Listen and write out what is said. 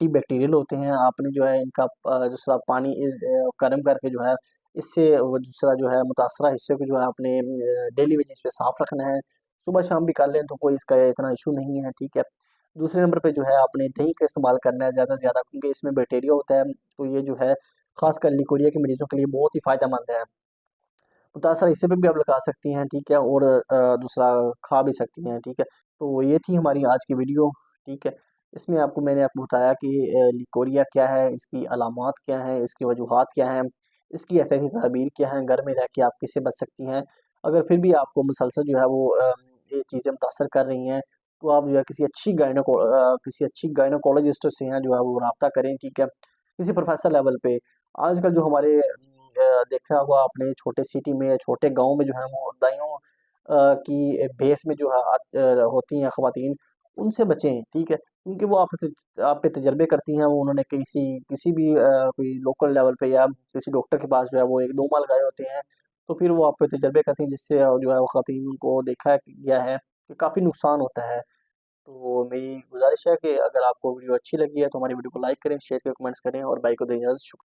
Antibacterial होते हैं। आपने जो है इनका दूसरा पानी गर्म करके जो है इससे वो दूसरा जो है मुतासरा हिस्से को जो है अपने डेली बेसिस पे साफ रखना है। सुबह शाम भी कर लें तो कोई इसका इतना इशू नहीं है, ठीक है। दूसरे नंबर पे जो है आपने दही का इस्तेमाल करना है ज़्यादा से ज़्यादा, क्योंकि इसमें बैक्टीरिया होता है, तो ये जो है खासकर लिकोरिया के मरीजों के लिए बहुत ही फ़ायदेमंद है। मुतासर हिस्से पे भी आप लगा सकती हैं, ठीक है, और दूसरा खा भी सकती हैं, ठीक है। तो ये थी हमारी आज की वीडियो, ठीक है। इसमें मैंने आपको बताया कि लिकोरिया क्या है, इसकी अलामात क्या हैं, इसकी वजूहात क्या हैं, इसकी एहतियाती तदाबीर क्या हैं, घर में रह के आप किससे बच सकती हैं। अगर फिर भी आपको मुसलसल जो है वो ये चीज़ें मुतासर कर रही हैं, तो आप जो है किसी अच्छी गायनोकोलॉजिस्ट से हैं जो है वो राब्ता करें, ठीक है। किसी प्रोफ़ेसर लेवल पे आजकल जो हमारे देखा होगा आपने छोटे सिटी में या छोटे गाँव में जो है वो दाइयों की भेस में जो है होती हैं ख़वातीन, उनसे बचें, ठीक है? क्योंकि वो आप पे तजर्बे करती हैं, वो उन्होंने किसी भी कोई लोकल लेवल पे या किसी डॉक्टर के पास जो है वो 1-2 माह लगाए होते हैं, तो फिर वो आप पे तजर्बे करती हैं, जिससे जो है वो ख़वातीन को देखा गया है कि काफ़ी नुकसान होता है। तो मेरी गुज़ारिश है कि अगर आपको वीडियो अच्छी लगी है तो हमारी वीडियो को लाइक करें, शेयर करें, कमेंट्स करें और भाई को दें इजाज़त। शुक